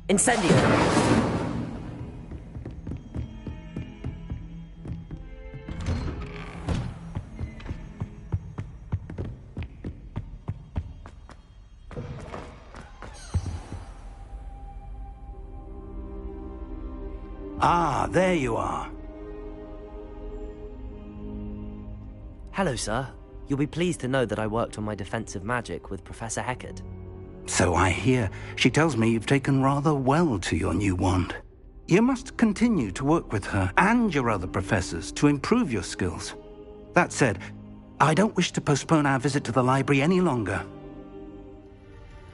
Incendio! Ah, there you are. Hello, sir. You'll be pleased to know that I worked on my defensive magic with Professor Heckard. So I hear. She tells me you've taken rather well to your new wand. You must continue to work with her and your other professors to improve your skills. That said, I don't wish to postpone our visit to the library any longer.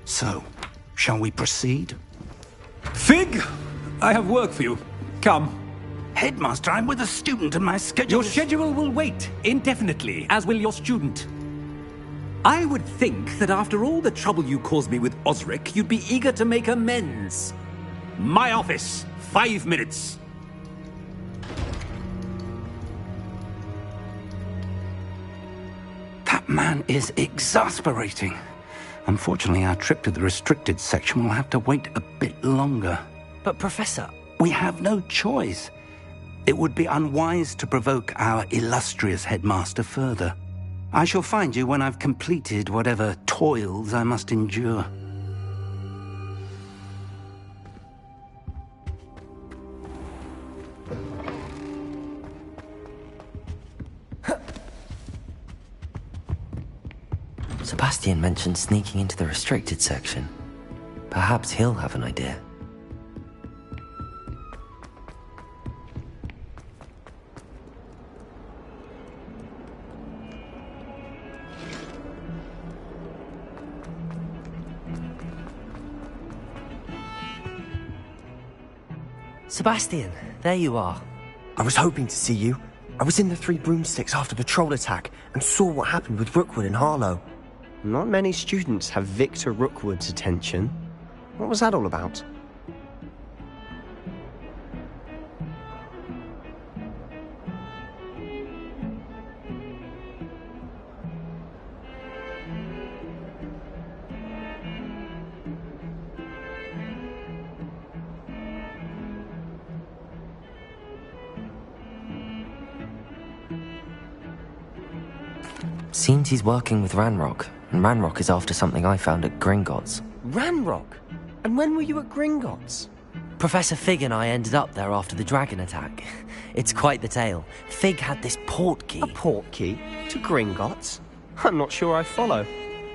So, shall we proceed? Fig! I have work for you. Come. Headmaster, I'm with a student and my schedule Your schedule will wait indefinitely, as will your student. I would think that after all the trouble you caused me with Osric, you'd be eager to make amends. My office, 5 minutes. That man is exasperating. Unfortunately, our trip to the restricted section will have to wait a bit longer. But, Professor... We have no choice. It would be unwise to provoke our illustrious headmaster further. I shall find you when I've completed whatever toils I must endure. Sebastian mentioned sneaking into the restricted section. Perhaps he'll have an idea. Sebastian, there you are. I was hoping to see you. I was in the Three Broomsticks after the troll attack and saw what happened with Rookwood and Harlow. Not many students have Victor Rookwood's attention. What was that all about? Seems he's working with Ranrock, and Ranrock is after something I found at Gringotts. Ranrock? And when were you at Gringotts? Professor Fig and I ended up there after the dragon attack. It's quite the tale. Fig had this port key. A port key? To Gringotts? I'm not sure I follow.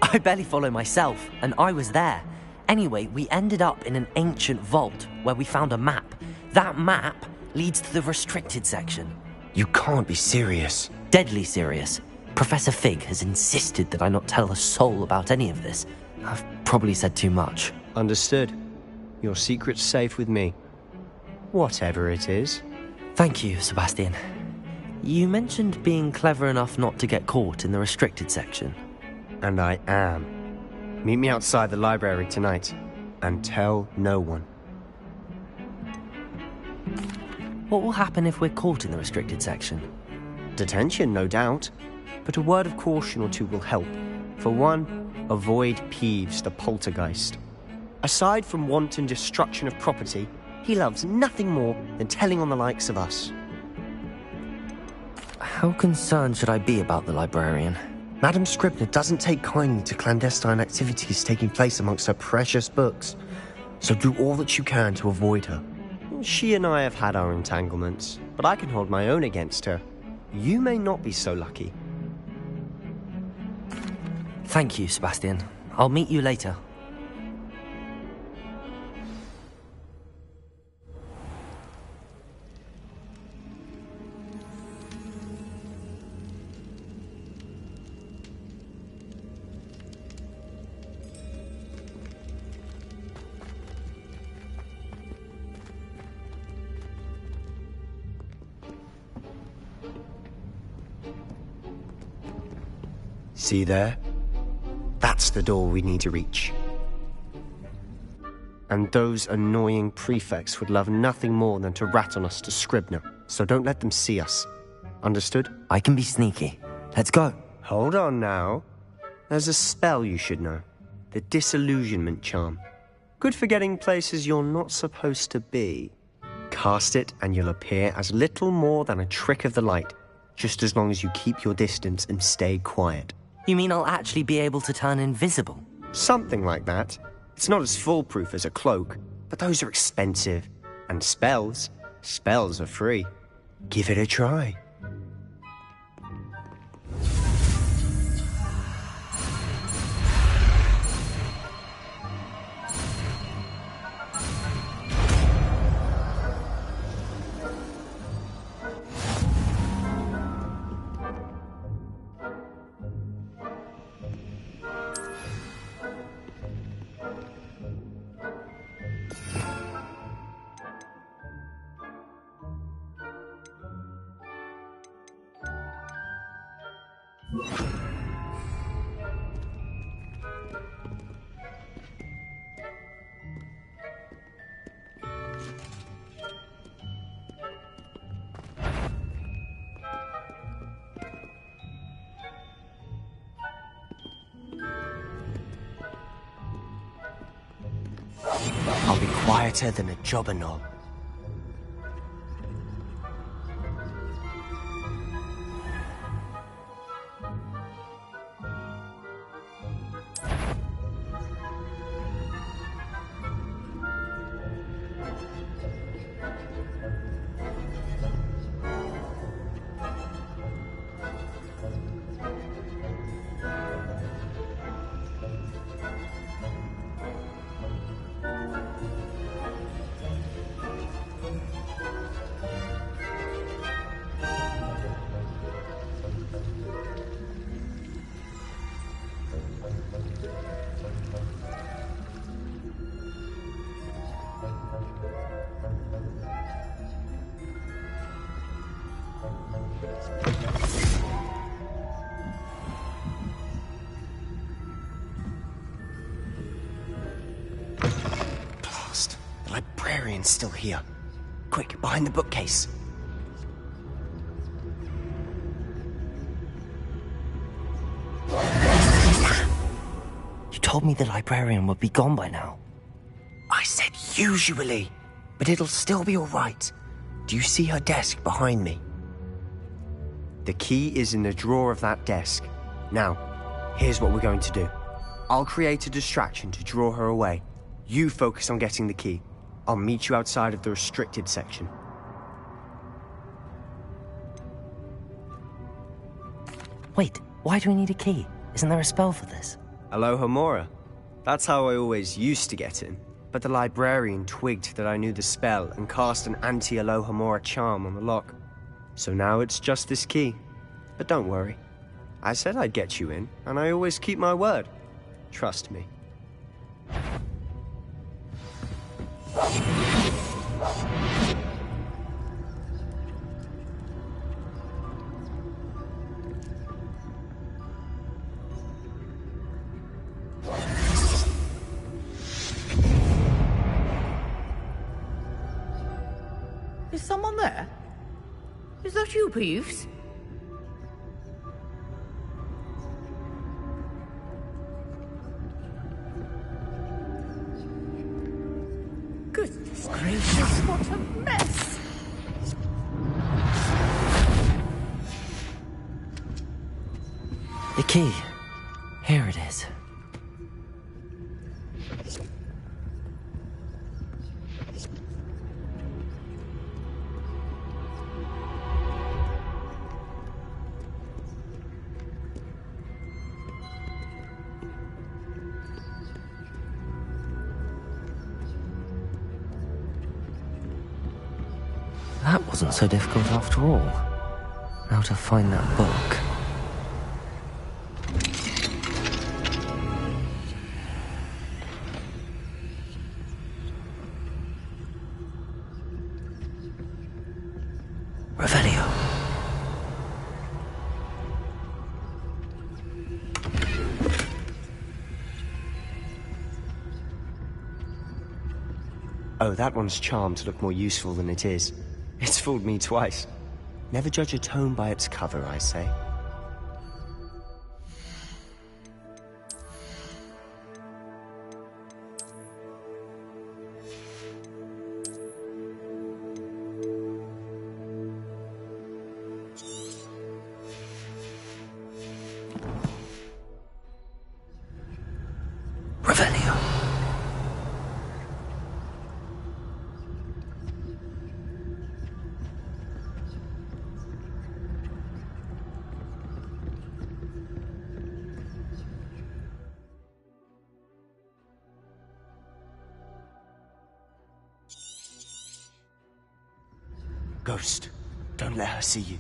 I barely follow myself, and I was there. Anyway, we ended up in an ancient vault where we found a map. That map leads to the restricted section. You can't be serious. Deadly serious. Professor Fig has insisted that I not tell a soul about any of this. I've probably said too much. Understood. Your secret's safe with me. Whatever it is. Thank you, Sebastian. You mentioned being clever enough not to get caught in the restricted section. And I am. Meet me outside the library tonight. And tell no one. What will happen if we're caught in the restricted section? Detention, no doubt. But a word of caution or two will help. For one, avoid Peeves the poltergeist. Aside from wanton destruction of property, he loves nothing more than telling on the likes of us. How concerned should I be about the librarian? Madam Scribner doesn't take kindly to clandestine activities taking place amongst her precious books. So do all that you can to avoid her. She and I have had our entanglements, but I can hold my own against her. You may not be so lucky. Thank you, Sebastian. I'll meet you later. See there? That's the door we need to reach. And those annoying prefects would love nothing more than to rat on us to Scribner, so don't let them see us. Understood? I can be sneaky. Let's go. Hold on now. There's a spell you should know. The disillusionment charm. Good for getting places you're not supposed to be. Cast it and you'll appear as little more than a trick of the light, just as long as you keep your distance and stay quiet. You mean I'll actually be able to turn invisible? Something like that. It's not as foolproof as a cloak, but those are expensive. And spells are free. Give it a try. I'll be quieter than a jobber knob. Blast. The librarian's still here. Quick, behind the bookcase. You told me the librarian would be gone by now. I said usually, but it'll still be all right. Do you see her desk behind me? The key is in the drawer of that desk. Now, here's what we're going to do. I'll create a distraction to draw her away. You focus on getting the key. I'll meet you outside of the restricted section. Wait, why do we need a key? Isn't there a spell for this? Alohomora. That's how I always used to get in. But the librarian twigged that I knew the spell and cast an anti-Alohomora charm on the lock. So now it's just this key. But don't worry. I said I'd get you in, and I always keep my word. Trust me. Is someone there? Is that you, Peeves? Goodness gracious, what a mess! The key. Here it is. That wasn't so difficult after all. Now to find that book. Revelio. Oh, that one's charmed to look more useful than it is. It's fooled me twice. Never judge a tome by its cover, I say. Ghost, don't let her see you.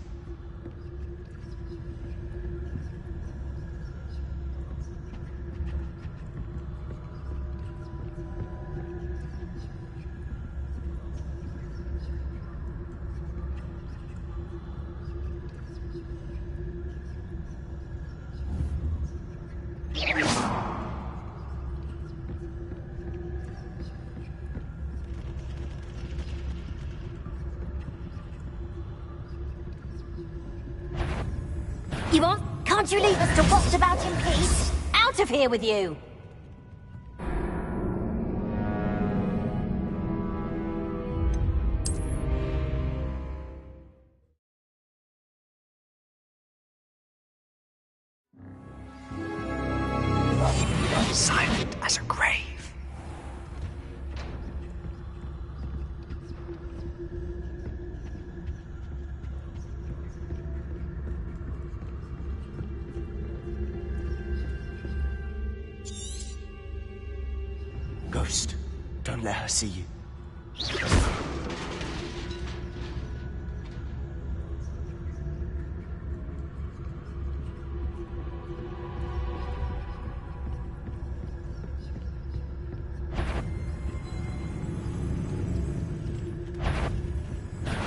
Yvonne, can't you leave us to watch about in peace? Out of here with you! Silent as a grave. Ghost, don't let her see you.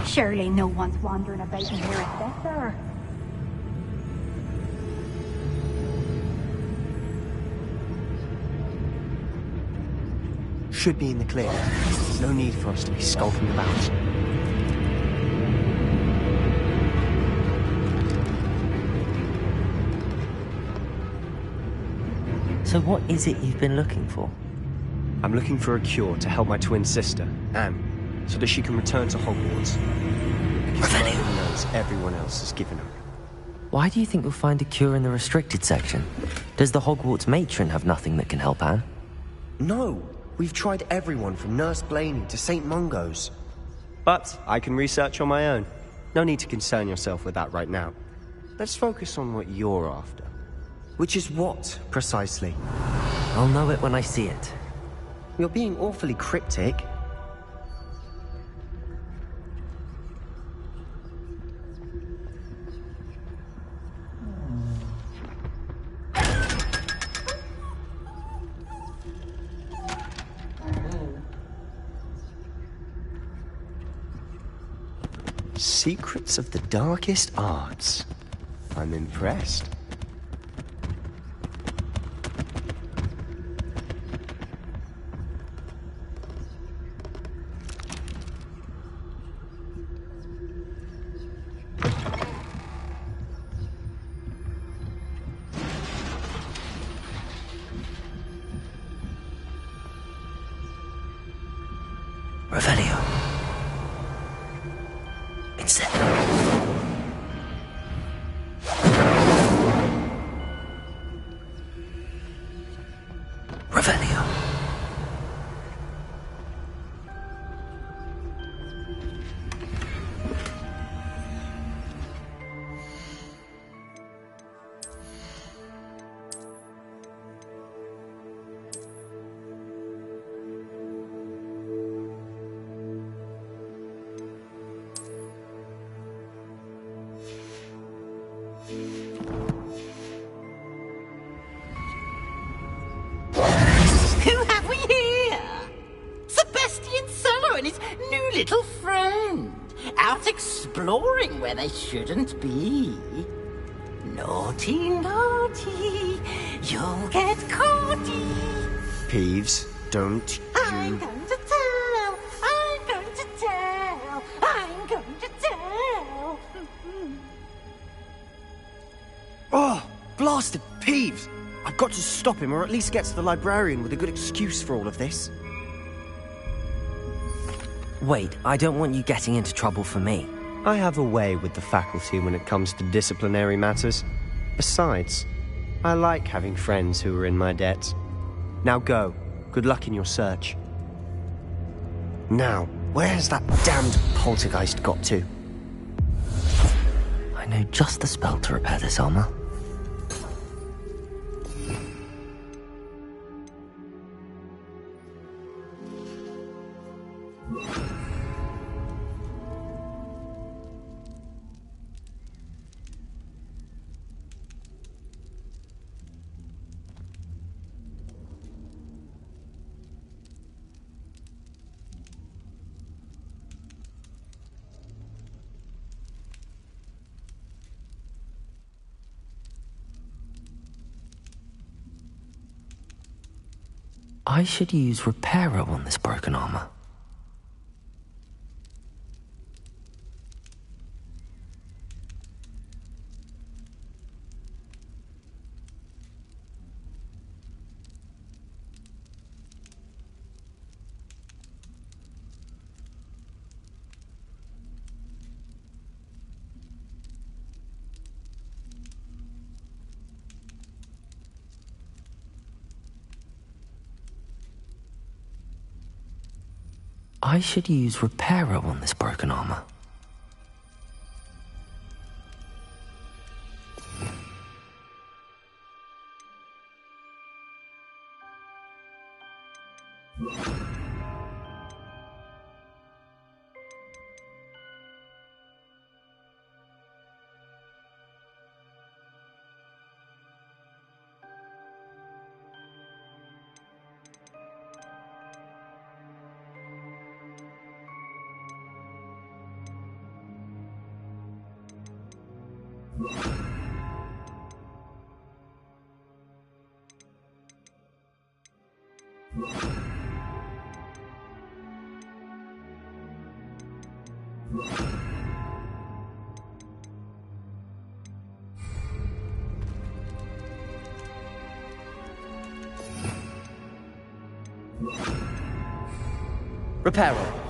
Surely no one's wandering about in here at there. Should be in the clear. No need for us to be skulking about. So what is it you've been looking for? I'm looking for a cure to help my twin sister, Anne, so that she can return to Hogwarts. Because no one knows everyone else has given her. Why do you think you'll find a cure in the restricted section? Does the Hogwarts matron have nothing that can help Anne? No, we've tried everyone from Nurse Blaney to St. Mungo's. But I can research on my own. No need to concern yourself with that right now. Let's focus on what you're after. Which is what, precisely? I'll know it when I see it. You're being awfully cryptic. Secrets of the darkest arts. I'm impressed. Revelio. It's it. Revelio. Who have we here? Sebastian Sallow and his new little friend. Out exploring where they shouldn't be. Naughty, naughty. You'll get caughty. Peeves, don't I'm you... going to tell. I'm going to tell. I'm going to tell. Oh, blasted Peeves! I've got to stop him, or at least get to the librarian with a good excuse for all of this. Wait, I don't want you getting into trouble for me. I have a way with the faculty when it comes to disciplinary matters. Besides, I like having friends who are in my debt. Now go. Good luck in your search. Now, where has that damned poltergeist got to? I know just the spell to repair this armor. I should use Reparo on this broken armor. I should use Reparo on this broken armor. Reparo.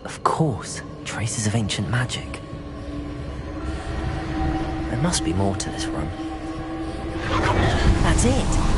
Of course, traces of ancient magic. There must be more to this room. That's it!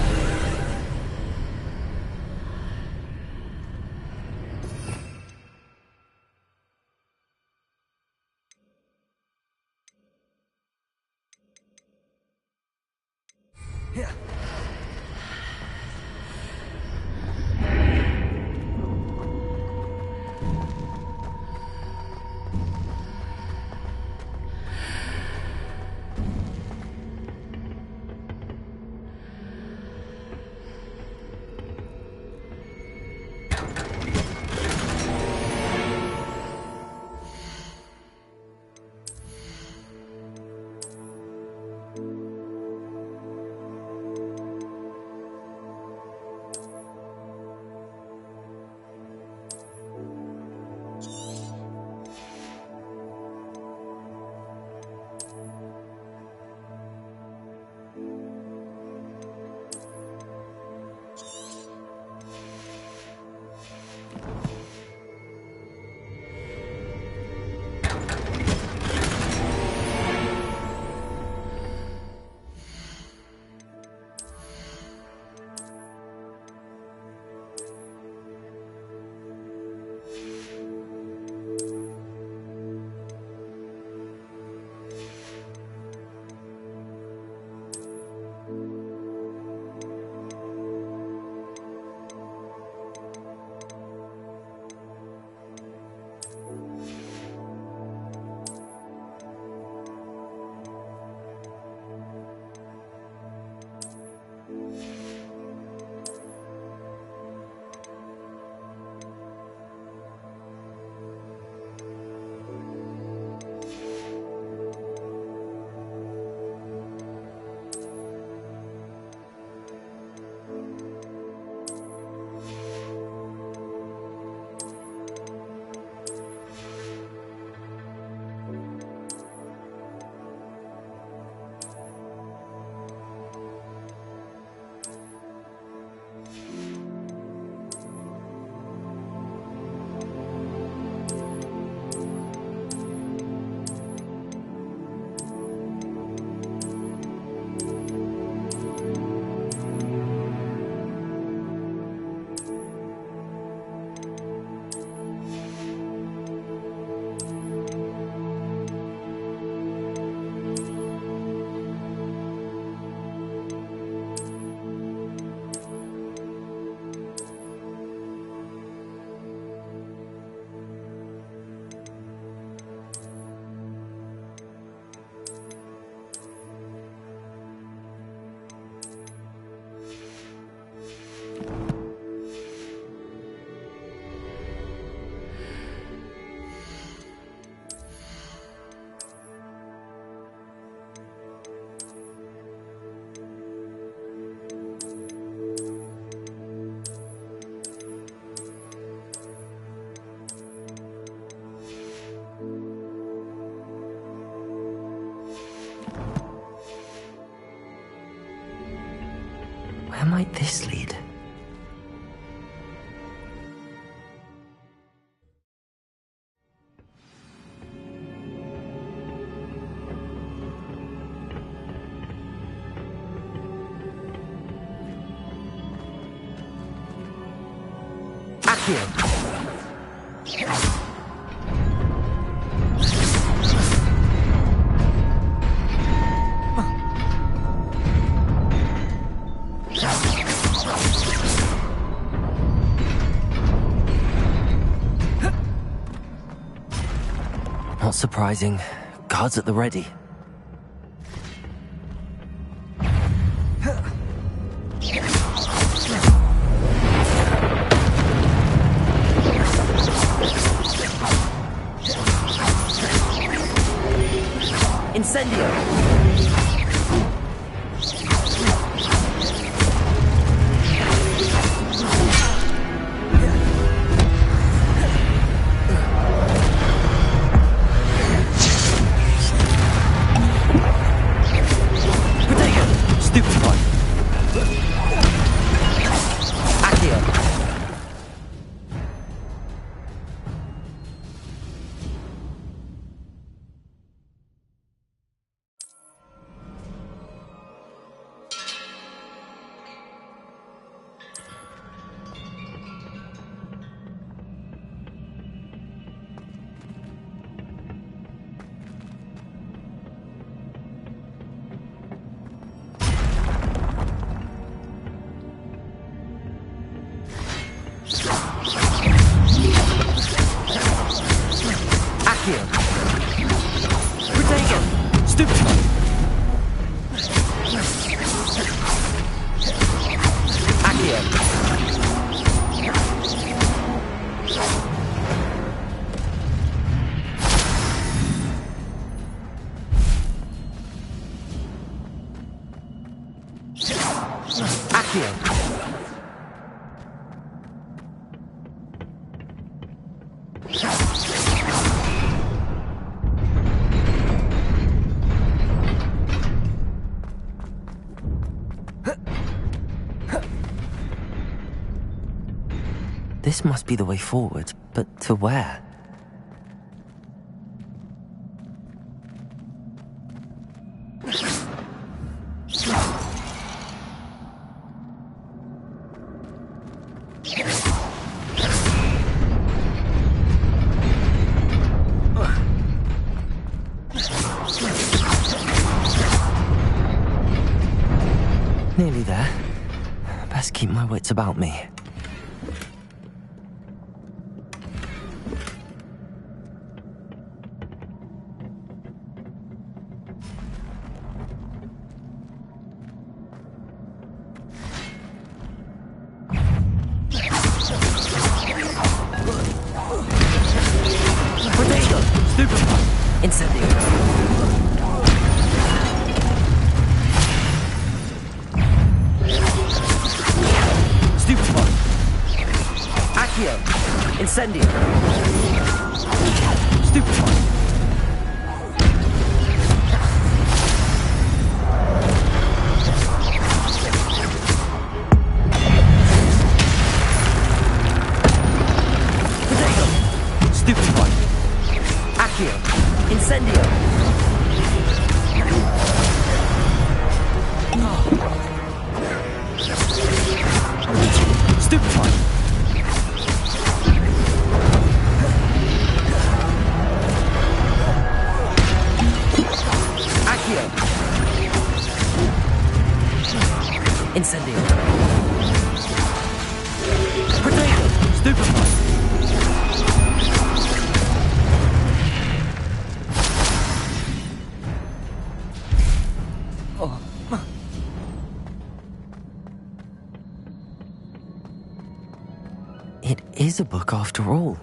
Where might this lead? Accio! Not surprising. Guards at the ready. Incendio! This must be the way forward, but to where? Nearly there. Best keep my wits about me. Incendio! Stupefy! Potato! Stupefy! Accio! Incendio! Stupefy! Incendio! Potato! Stupefy! Oh. It is a book after all.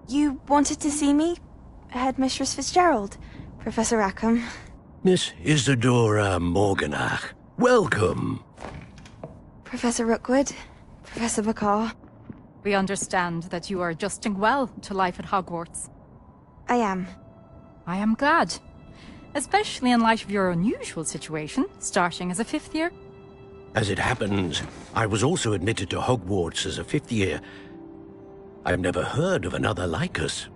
You wanted to see me? Headmistress Fitzgerald, Professor Rackham. Miss Isadora Morganach, welcome. Professor Rookwood, Professor Bakar. We understand that you are adjusting well to life at Hogwarts. I am. I am glad. Especially in light of your unusual situation, starting as a 5th year. As it happens, I was also admitted to Hogwarts as a 5th year. I've never heard of another like us.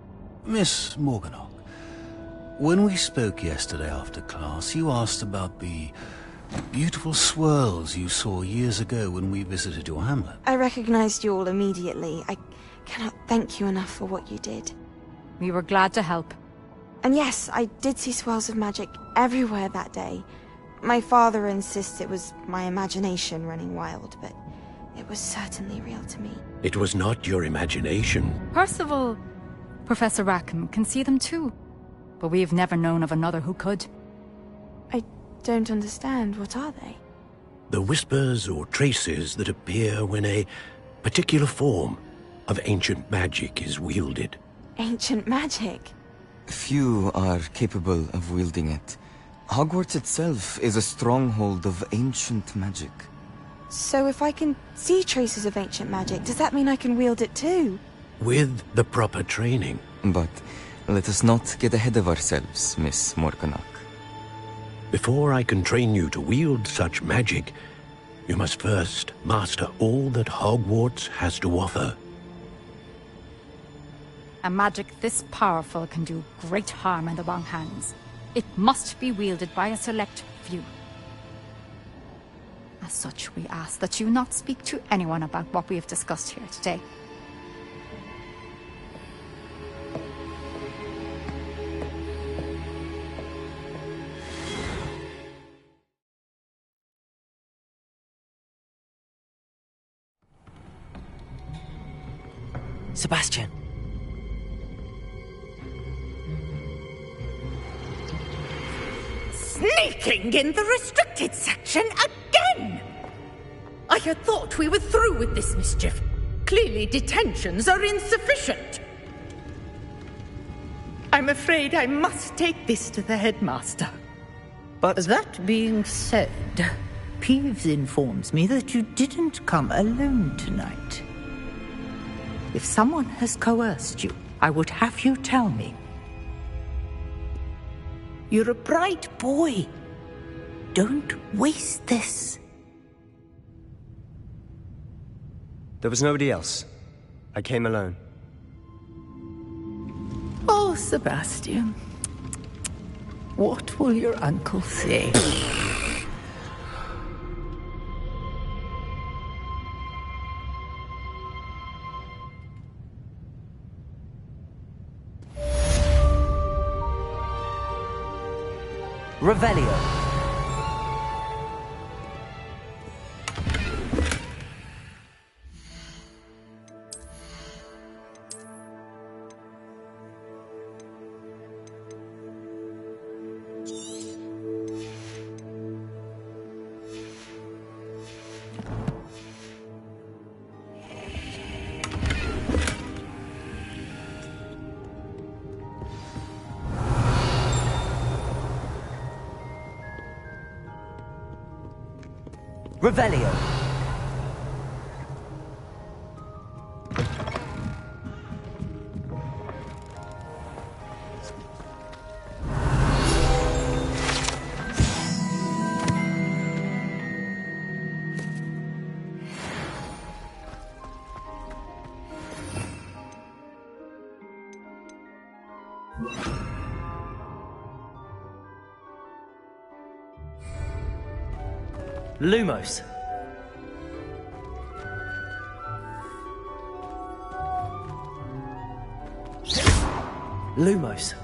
Miss Morganach, when we spoke yesterday after class, you asked about the beautiful swirls you saw years ago when we visited your hamlet. I recognized you all immediately. I cannot thank you enough for what you did. We were glad to help. And yes, I did see swirls of magic everywhere that day. My father insists it was my imagination running wild, but it was certainly real to me. It was not your imagination. Percival, Professor Rackham can see them too. But we have never known of another who could. I don't understand. What are they? The whispers or traces that appear when a particular form of ancient magic is wielded. Ancient magic? Few are capable of wielding it. Hogwarts itself is a stronghold of ancient magic. So if I can see traces of ancient magic, does that mean I can wield it too? With the proper training. But let us not get ahead of ourselves, Miss Morganach. Before I can train you to wield such magic, you must first master all that Hogwarts has to offer. A magic this powerful can do great harm in the wrong hands. It must be wielded by a select few. As such, we ask that you not speak to anyone about what we have discussed here today. Sebastian. Sneaking in the restricted section again! I had thought we were through with this mischief. Clearly detentions are insufficient. I'm afraid I must take this to the headmaster. But that being said, Peeves informs me that you didn't come alone tonight. If someone has coerced you, I would have you tell me. You're a bright boy. Don't waste this. there was nobody else. I came alone. Oh, Sebastian. What will your uncle say? Revelio. Revelio. Lumos. Lumos.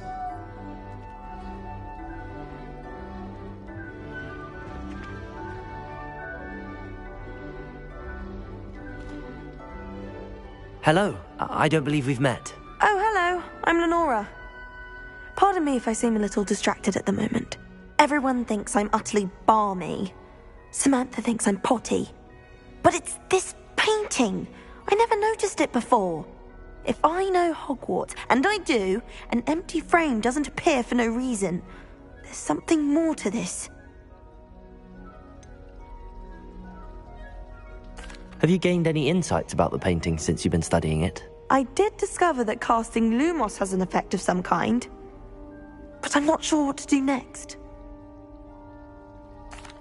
Hello. I don't believe we've met. Oh, hello. I'm Lenora. Pardon me if I seem a little distracted at the moment. Everyone thinks I'm utterly balmy. Samantha thinks I'm potty. But it's this painting. I never noticed it before. If I know Hogwarts, and I do, an empty frame doesn't appear for no reason. There's something more to this. Have you gained any insights about the painting since you've been studying it? I did discover that casting Lumos has an effect of some kind, but I'm not sure what to do next.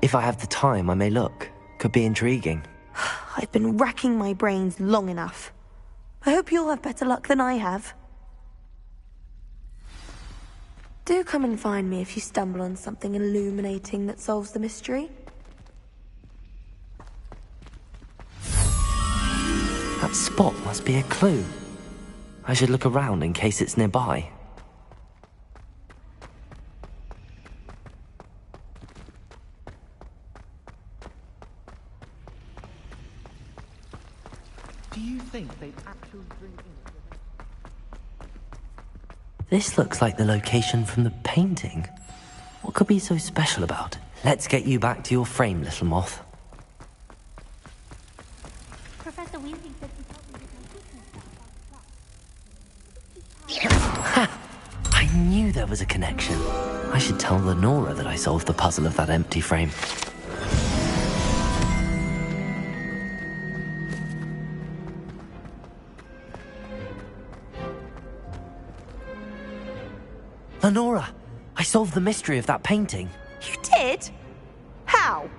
If I have the time, I may look. Could be intriguing. I've been racking my brains long enough. I hope you'll have better luck than I have. Do come and find me if you stumble on something illuminating that solves the mystery. That spot must be a clue. I should look around in case it's nearby. Do you think they'd actually bring in... This looks like the location from the painting. What could be so special about it? Let's get you back to your frame, little moth. Professor Weasley said he told me Ha! I knew there was a connection. I should tell Lenora that I solved the puzzle of that empty frame. Lenora, I solved the mystery of that painting. You did? How?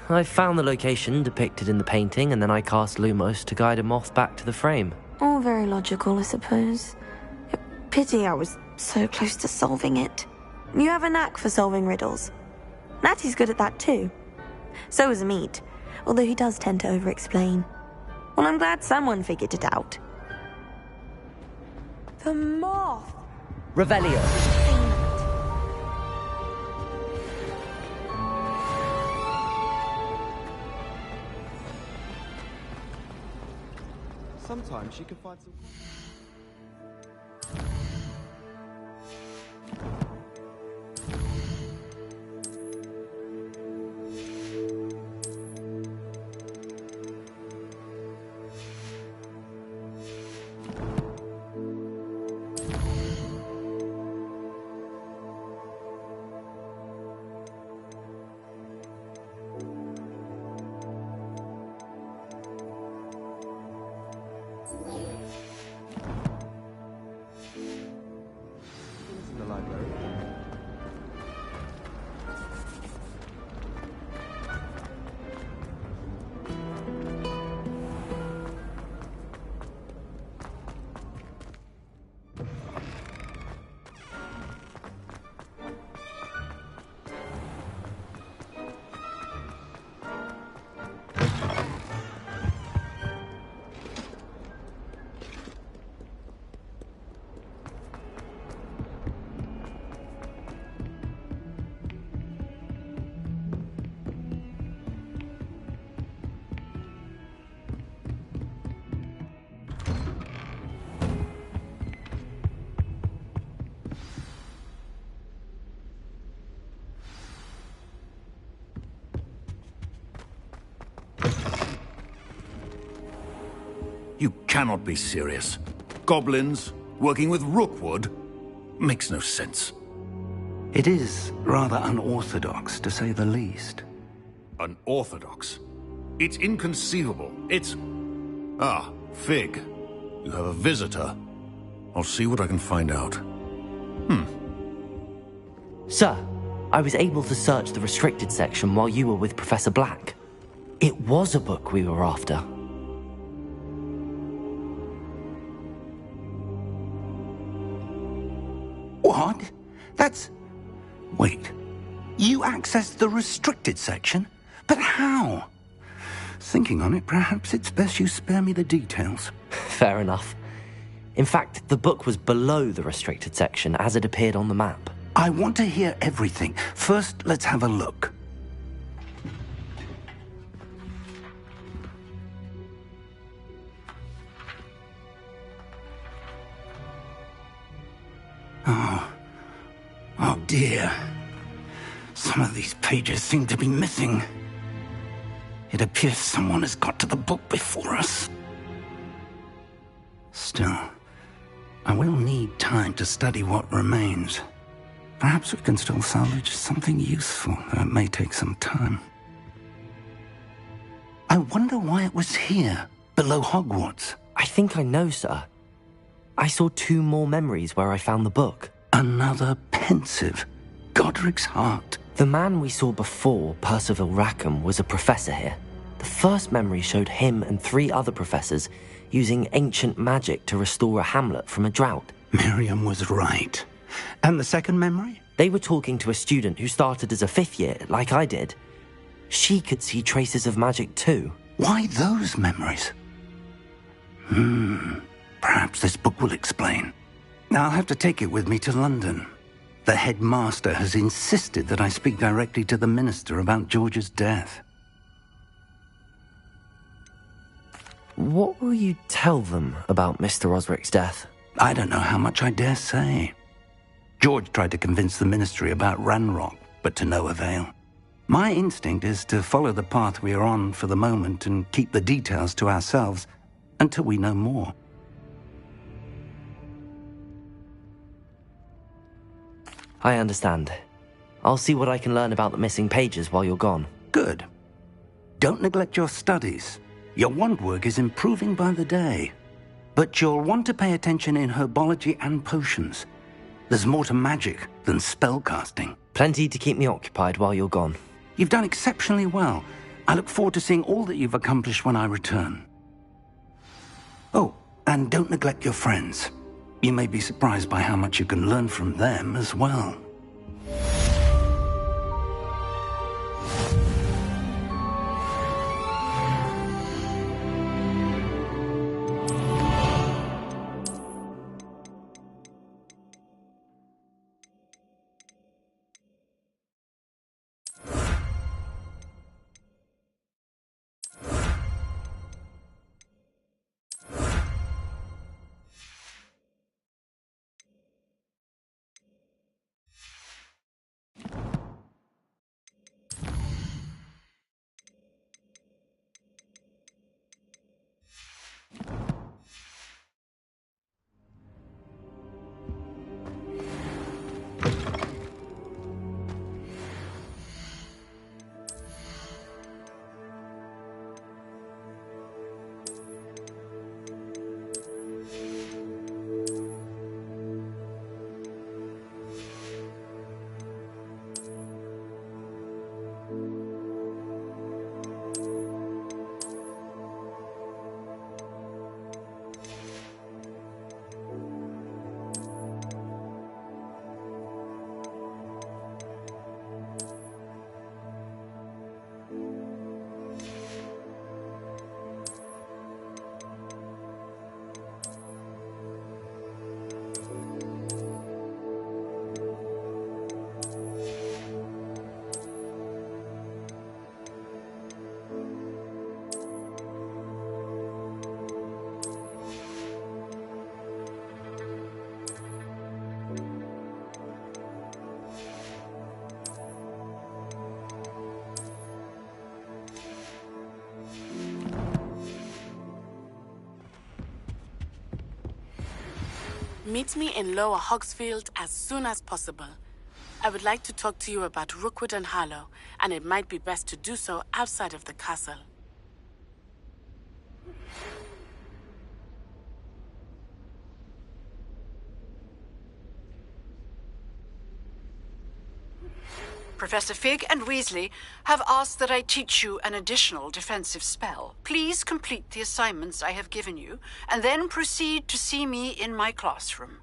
I found the location depicted in the painting, and then I cast Lumos to guide a moth back to the frame. All very logical, I suppose. Pity I was so close to solving it. You have a knack for solving riddles. Natty's good at that too. So is Amit, although he does tend to over-explain. Well, I'm glad someone figured it out. The moth! Revelio. Sometimes she could find some... You cannot be serious. Goblins working with Rookwood makes no sense. It is rather unorthodox, to say the least. Unorthodox? It's inconceivable. It's... Ah, Fig. You have a visitor. I'll see what I can find out. Sir, I was able to search the restricted section while you were with Professor Black. It was a book we were after. What? That's... Wait. You accessed the restricted section? But how? Thinking on it, perhaps it's best you spare me the details. Fair enough. In fact, the book was below the restricted section as it appeared on the map. I want to hear everything. First, let's have a look. Oh dear. Some of these pages seem to be missing. It appears someone has got to the book before us. Still, I will need time to study what remains. Perhaps we can still salvage something useful, though it may take some time. I wonder why it was here, below Hogwarts. I think I know, sir. I saw 2 more memories where I found the book. Another pensive. Godric's heart. The man we saw before, Percival Rackham, was a professor here. The first memory showed him and 3 other professors using ancient magic to restore a hamlet from a drought. Miriam was right. And the second memory? They were talking to a student who started as a 5th year, like I did. She could see traces of magic too. Why those memories? Perhaps this book will explain. I'll have to take it with me to London. The headmaster has insisted that I speak directly to the minister about George's death. What will you tell them about Mr. Osric's death? I don't know how much I dare say. George tried to convince the ministry about Ranrock, but to no avail. My instinct is to follow the path we are on for the moment and keep the details to ourselves until we know more. I understand. I'll see what I can learn about the missing pages while you're gone. Good. Don't neglect your studies. Your wand work is improving by the day. But you'll want to pay attention in herbology and potions. There's more to magic than spellcasting. Plenty to keep me occupied while you're gone. You've done exceptionally well. I look forward to seeing all that you've accomplished when I return. Oh, and don't neglect your friends. You may be surprised by how much you can learn from them as well. Meet me in Lower Hogsfield as soon as possible. I would like to talk to you about Rookwood and Harlow, and it might be best to do so outside of the castle. Professor Fig and Weasley have asked that I teach you an additional defensive spell. Please complete the assignments I have given you, and then proceed to see me in my classroom.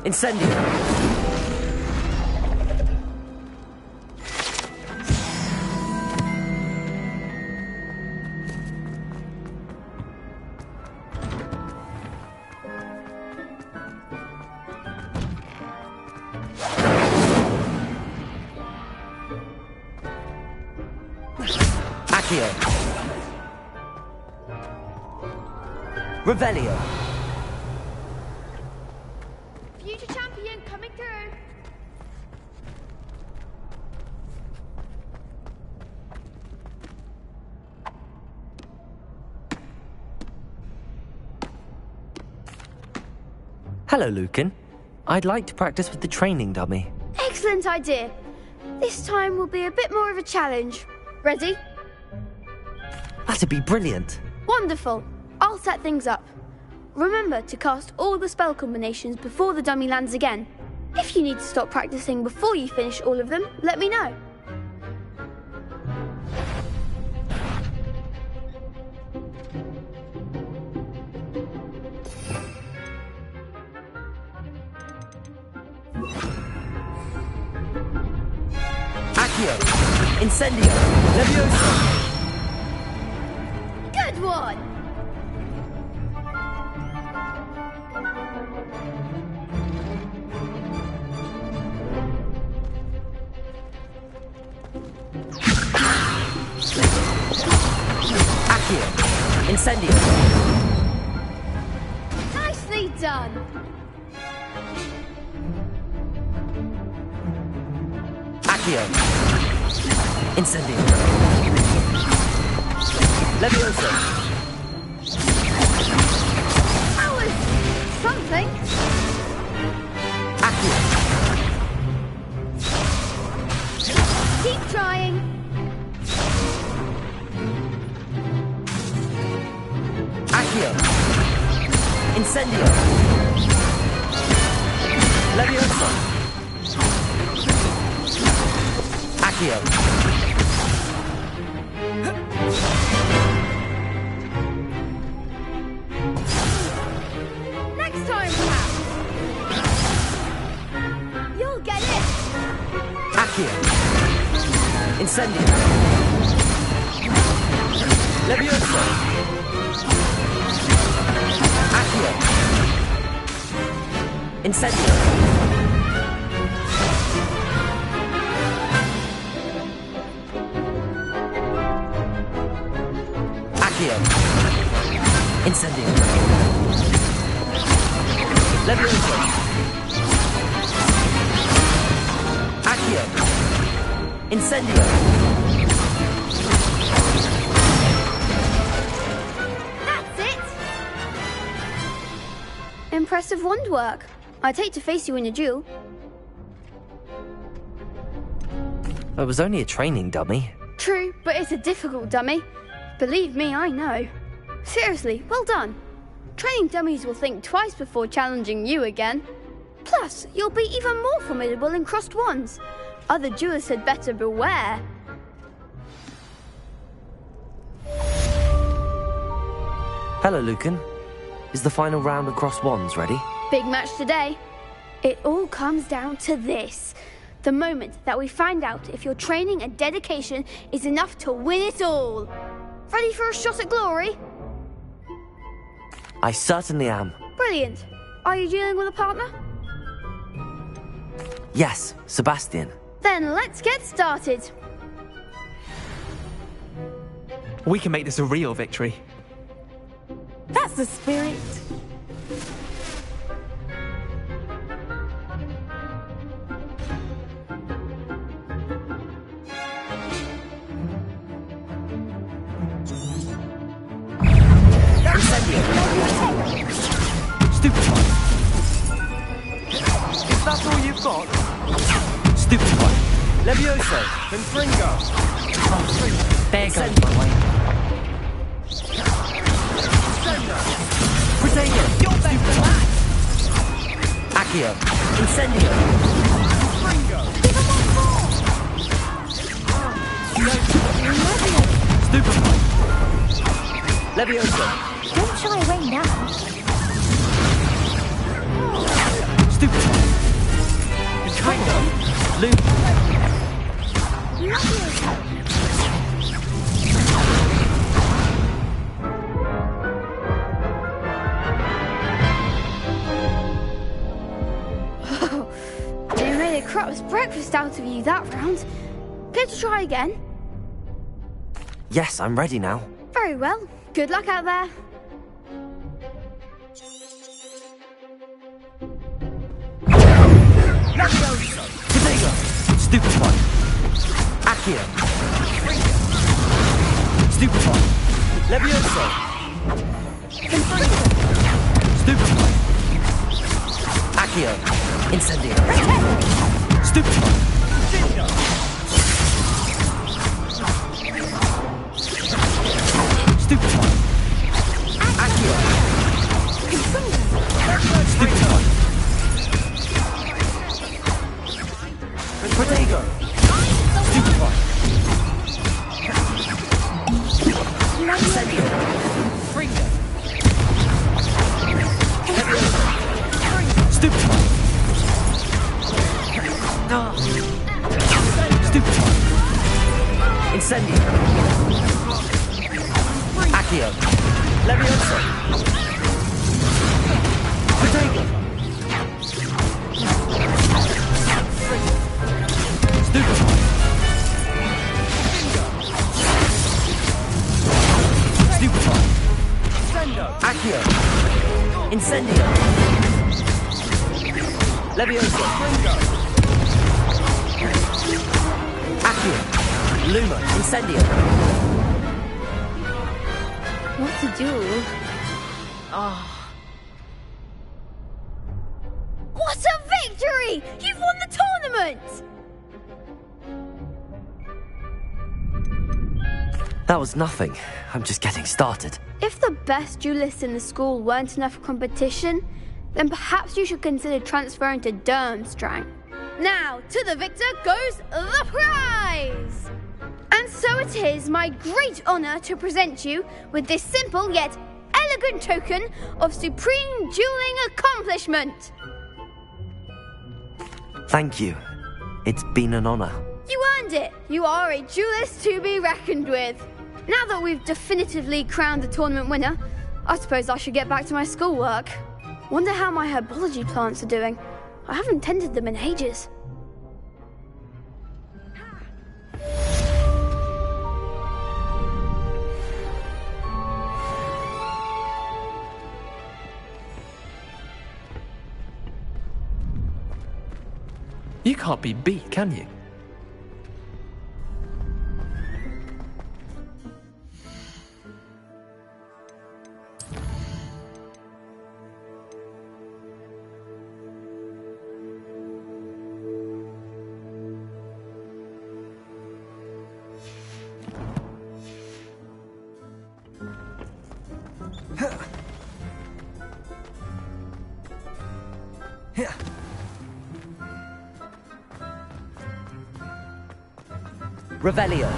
Incendio! Accio! Revelio! Future champion coming through! Hello, Lucan. I'd like to practice with the training dummy. Excellent idea. This time will be a bit more of a challenge. Ready? That'd be brilliant. Wonderful. I'll set things up. Remember to cast all the spell combinations before the dummy lands again. If you need to stop practicing before you finish all of them, let me know. Accio! Incendio! Levioso! Good one! Accio! Incendio! Nicely done! Accio! Incendio! Levioso! That was something. Accio! Keep trying. Accio! Incendio! Levioso! Accio! Next time, perhaps. You'll get it. Accio! Incendio! Levioso! Accio! Incendio! Accio! Incendio! Levioso! Accio! Incendio! That's it. Impressive wand work. I'd hate to face you in a duel. It was only a training dummy. True, but it's a difficult dummy. Believe me, I know. Seriously, well done. Training dummies will think twice before challenging you again. Plus, you'll be even more formidable in crossed wands. Other duelists had better beware. Hello, Lucan. Is the final round across wands ready? Big match today. It all comes down to this. The moment that we find out if your training and dedication is enough to win it all. Ready for a shot at glory? I certainly am. Brilliant. Are you dealing with a partner? Yes, Sebastian. Then let's get started. We can make this a real victory. That's the spirit. Stupefy! Is that all you've got? Stupefy! Levioso! Confringo! There goes my way. Britannia! You're better than that! Accio! Incendio! Confringo! Stupefy! Levioso! Don't shy away now. Stupefy! breakfast out of you that round. Care to try again? Yes, I'm ready now. Very well. Good luck out there. Potato! Stupefy! Accio! Stupefy! Levioso! Stupefy! Accio! Incendio! Stupefy! Stupefy! Accio! Stupefy! Protego! Stupefy! Incendio! Fringo! Stupefy! Stupefy! Incendio! Accio! Levioso! Protego! Stupefy! Stupefy! Accio! Incendio! Levioso! Accio! Luma! Incendio! What to do? What a victory! You've won the tournament! That was nothing. I'm just getting started. If the best duelists in the school weren't enough for competition, then perhaps you should consider transferring to Durmstrang. Now, to the victor goes the prize! And so it is my great honour to present you with this simple yet elegant token of supreme dueling accomplishment. Thank you. It's been an honour. You earned it. You are a duelist to be reckoned with. Now that we've definitively crowned the tournament winner, I suppose I should get back to my schoolwork. Wonder how my herbology plants are doing. I haven't tended them in ages. You can't be beat, can you? Revelio.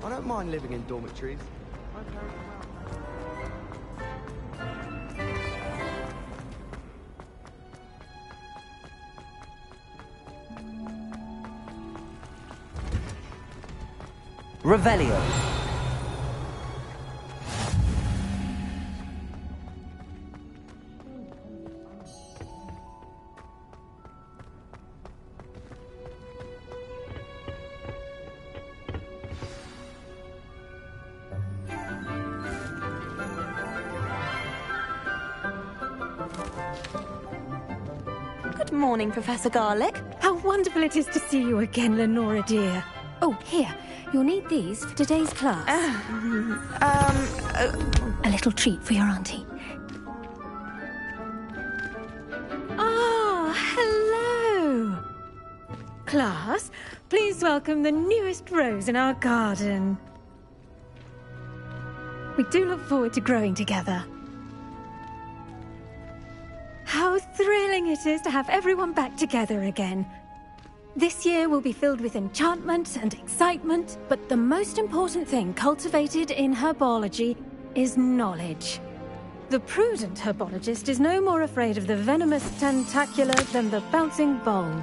I don't mind living in dormitories. Revelio. Good morning, Professor Garlick. How wonderful it is to see you again, Lenora dear. Oh, here. You'll need these for today's class. A little treat for your auntie. Ah, hello. Class, please welcome the newest rose in our garden. We do look forward to growing together. How thrilling it is to have everyone back together again. This year will be filled with enchantment and excitement, but the most important thing cultivated in herbology is knowledge. The prudent herbologist is no more afraid of the venomous tentacula than the bouncing bulb.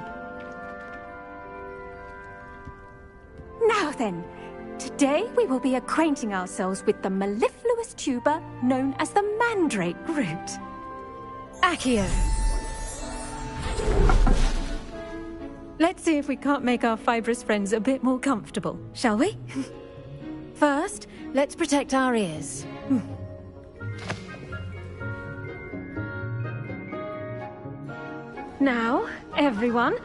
Now then, today we will be acquainting ourselves with the mellifluous tuber known as the mandrake root. Accio. Let's see if we can't make our fibrous friends a bit more comfortable, shall we? First, let's protect our ears. Now, everyone,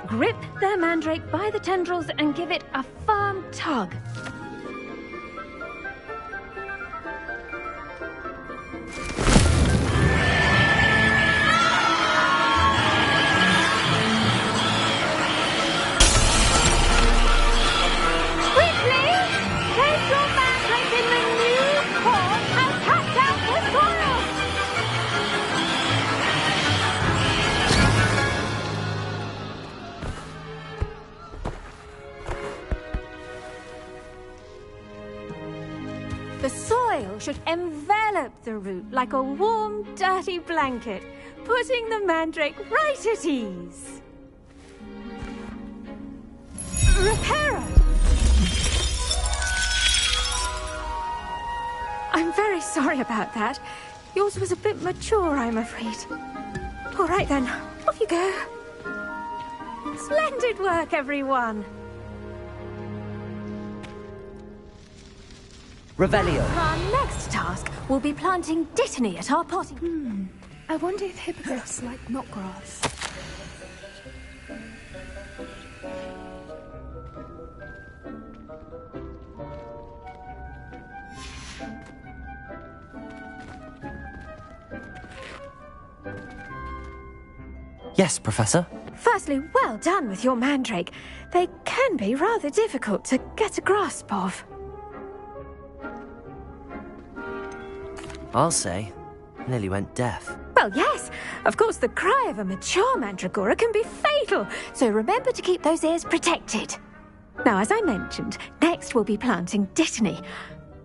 grip their mandrake by the tendrils and give it a firm tug. The soil should envelop the root like a warm, dirty blanket, putting the mandrake right at ease. Reparo! I'm very sorry about that. Yours was a bit mature, I'm afraid. All right then, off you go. Splendid work, everyone. Revelio. Our next task will be planting dittany at our potting. I wonder if hippogriffs like knotgrass. Yes, Professor. Firstly, well done with your mandrake. They can be rather difficult to get a grasp of. I'll say, nearly went deaf. Well, yes. Of course, the cry of a mature mandragora can be fatal, so remember to keep those ears protected. Now, as I mentioned, next we'll be planting dittany.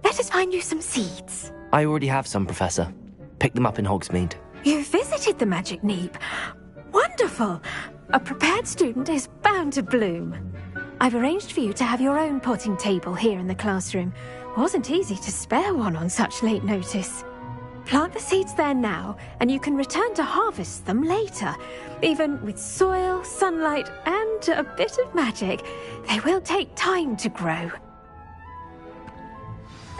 Let us find you some seeds. I already have some, Professor. Picked them up in Hogsmeade. You visited the Magic Neep. Wonderful! A prepared student is bound to bloom. I've arranged for you to have your own potting table here in the classroom. Wasn't easy to spare one on such late notice. Plant the seeds there now, and you can return to harvest them later. Even with soil, sunlight, and a bit of magic, they will take time to grow.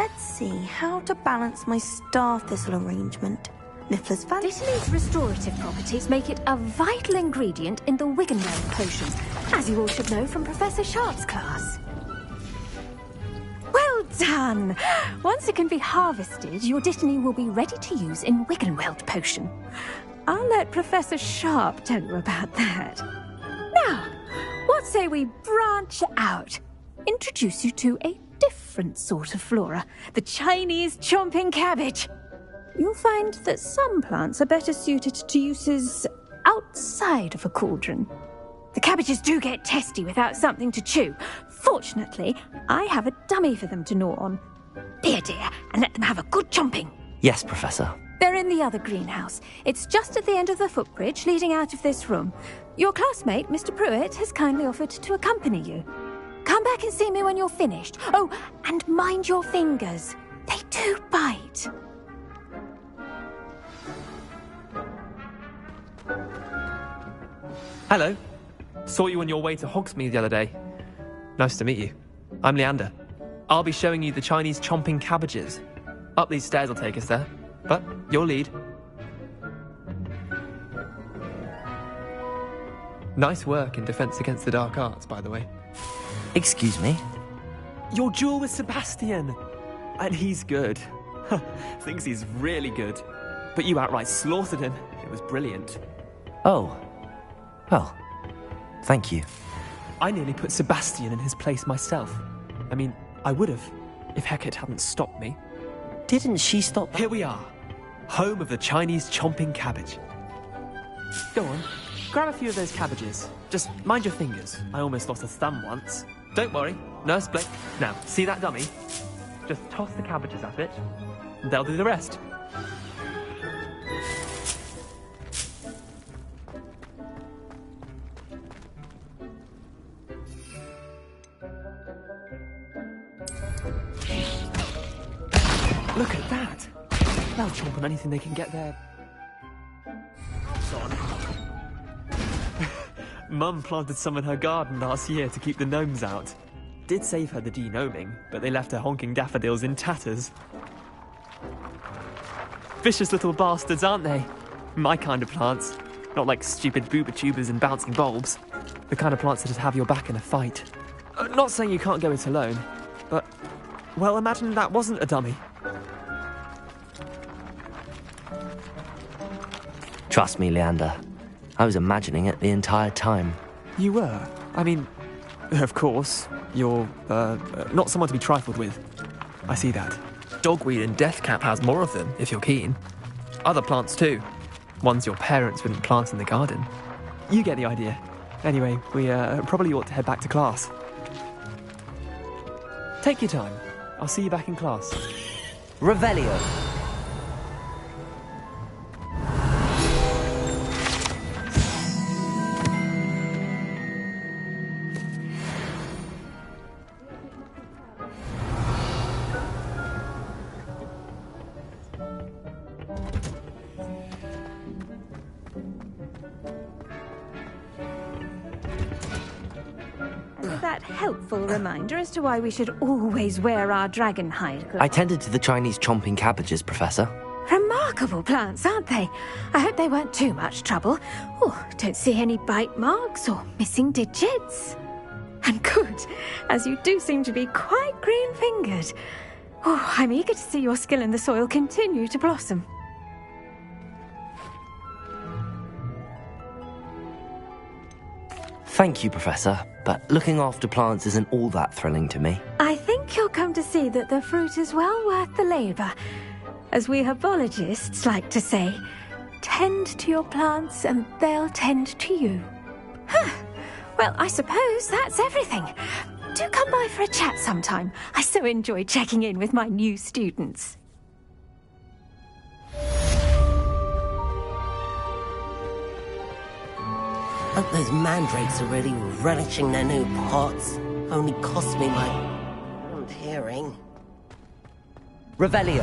Let's see how to balance my star thistle arrangement. Niffler's fancy. Dittany's restorative properties make it a vital ingredient in the Wiggenweld potion, as you all should know from Professor Sharp's class. Well done! Once it can be harvested, your dittany will be ready to use in Wiggenweld potion. I'll let Professor Sharp tell you about that. Now, what say we branch out? Introduce you to a different sort of flora, the Chinese chomping cabbage. You'll find that some plants are better suited to uses outside of a cauldron. The cabbages do get testy without something to chew. Fortunately, I have a dummy for them to gnaw on. Be a dear and let them have a good chomping. Yes, Professor. They're in the other greenhouse. It's just at the end of the footbridge leading out of this room. Your classmate, Mr. Pruitt, has kindly offered to accompany you. Come back and see me when you're finished. Oh, and mind your fingers. They do bite. Hello. Saw you on your way to Hogsmeade the other day. Nice to meet you. I'm Leander. I'll be showing you the Chinese chomping cabbages. Up these stairs will take us there, but your lead. Nice work in Defense Against the Dark Arts, by the way. Excuse me? Your duel with Sebastian! And he's good. Thinks he's really good. But you outright slaughtered him. It was brilliant. Oh. Well, thank you. I nearly put Sebastian in his place myself. I mean, I would have, if Hecate hadn't stopped me. Didn't she stop? Here we are. Home of the Chinese chomping cabbage. Go on, grab a few of those cabbages. Just mind your fingers. I almost lost a thumb once. Don't worry, Nurse Blake. Now, see that dummy? Just toss the cabbages at it, and they'll do the rest. Look at that! They'll chomp on anything they can get their... on. Mum planted some in her garden last year to keep the gnomes out. Did save her the de-gnoming, but they left her honking daffodils in tatters. Vicious little bastards, aren't they? My kind of plants. Not like stupid booba tubers and bouncing bulbs. The kind of plants that'd have your back in a fight. Not saying you can't go it alone, but... well, imagine that wasn't a dummy. Trust me, Leander. I was imagining it the entire time. You were? I mean, of course, you're, not someone to be trifled with. I see that. Dogweed and deathcap has more of them, if you're keen. Other plants too. Ones your parents wouldn't plant in the garden. You get the idea. Anyway, we, probably ought to head back to class. Take your time. I'll see you back in class. Revelio. That helpful reminder as to why we should always wear our dragon hide gloves. I tended to the Chinese chomping cabbages, Professor. Remarkable plants, aren't they? I hope they weren't too much trouble. Oh, don't see any bite marks or missing digits. And good, as you do seem to be quite green-fingered. Oh, I'm eager to see your skill in the soil continue to blossom. Thank you, Professor, but looking after plants isn't all that thrilling to me. I think you'll come to see that the fruit is well worth the labour. As we herbologists like to say, tend to your plants and they'll tend to you. Huh. Well, I suppose that's everything. Do come by for a chat sometime. I so enjoy checking in with my new students. Hope those mandrakes are really relishing their new pots. Only cost me my hearing. Revelio.